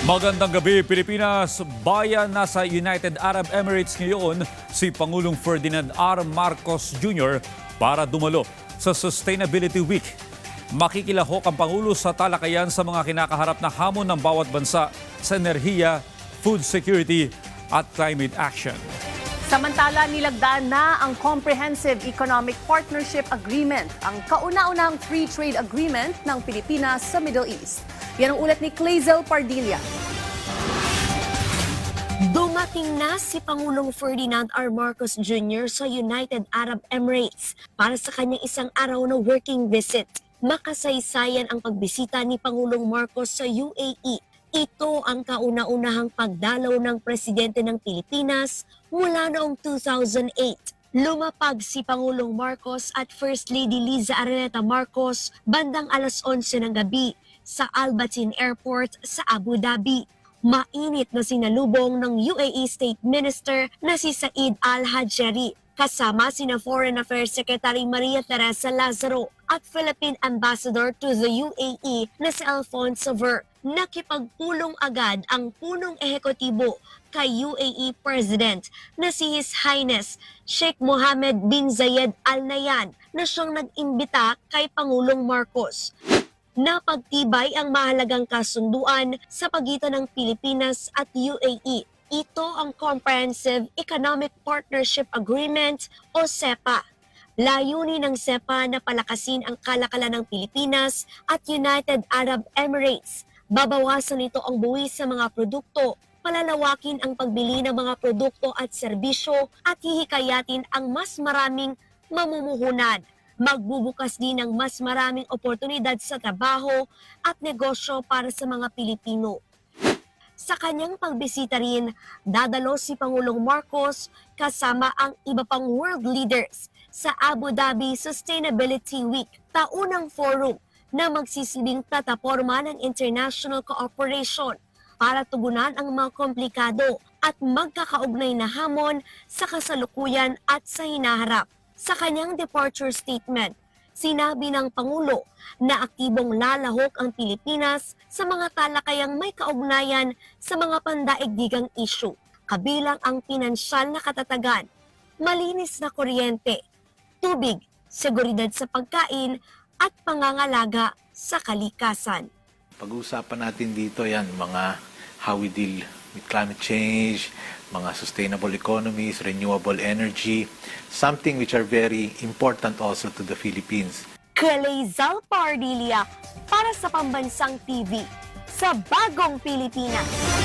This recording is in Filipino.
Magandang gabi, Pilipinas. Bayan nasa United Arab Emirates ngayon si Pangulong Ferdinand R. Marcos Jr. para dumalo sa Sustainability Week. Makikilahok ang Pangulo sa talakayan sa mga kinakaharap na hamon ng bawat bansa sa enerhiya, food security at climate action. Samantala, nilagdaan na ang Comprehensive Economic Partnership Agreement, ang kauna-unahang free trade agreement ng Pilipinas sa Middle East. Yan ang ulat ni Clazel Pardilla. Dumating na si Pangulong Ferdinand R. Marcos Jr. sa United Arab Emirates para sa kanyang isang araw na working visit. Makasaysayan ang pagbisita ni Pangulong Marcos sa UAE. Ito ang kauna-unahang pagdalaw ng presidente ng Pilipinas mula noong 2008. Lumapag si Pangulong Marcos at First Lady Liza Araneta Marcos bandang alas 11 ng gabi sa Al Batin Airport sa Abu Dhabi. Mainit na sinalubong ng UAE State Minister na si Said Al-Hajjari, kasama sina Foreign Affairs Secretary Maria Teresa Lazaro at Philippine Ambassador to the UAE na si Alfonso Ver. Nakipagpulong agad ang punong ehekutibo kay UAE President na si His Highness Sheikh Mohammed bin Zayed Al Nahyan na siyang nag-imbita kay Pangulong Marcos. Napagtibay ang mahalagang kasunduan sa pagitan ng Pilipinas at UAE. Ito ang Comprehensive Economic Partnership Agreement o CEPA. Layunin ng CEPA na palakasin ang kalakalan ng Pilipinas at United Arab Emirates. Babawasan nito ang buwis sa mga produkto, palalawakin ang pagbili ng mga produkto at serbisyo at hihikayatin ang mas maraming mamumuhunan. Magbubukas din ng mas maraming oportunidad sa trabaho at negosyo para sa mga Pilipino. Sa kanyang pagbisita rin, dadalo si Pangulong Marcos kasama ang iba pang world leaders sa Abu Dhabi Sustainability Week, taunang forum na magsisilbing plataporma ng international cooperation para tugunan ang mga komplikado at magkakaugnay na hamon sa kasalukuyan at sa hinaharap. Sa kanyang departure statement, sinabi ng Pangulo na aktibong lalahok ang Pilipinas sa mga talakayang may kaugnayan sa mga pandaigdigang issue, kabilang ang pinansyal na katatagan, malinis na kuryente, tubig, seguridad sa pagkain at pangangalaga sa kalikasan. Pag-uusapan natin dito yan, mga how we deal with climate change, mga sustainable economies, renewable energy, something which are very important also to the Philippines. Clazel Pardilla para sa Pambansang TV sa Bagong Pilipinas.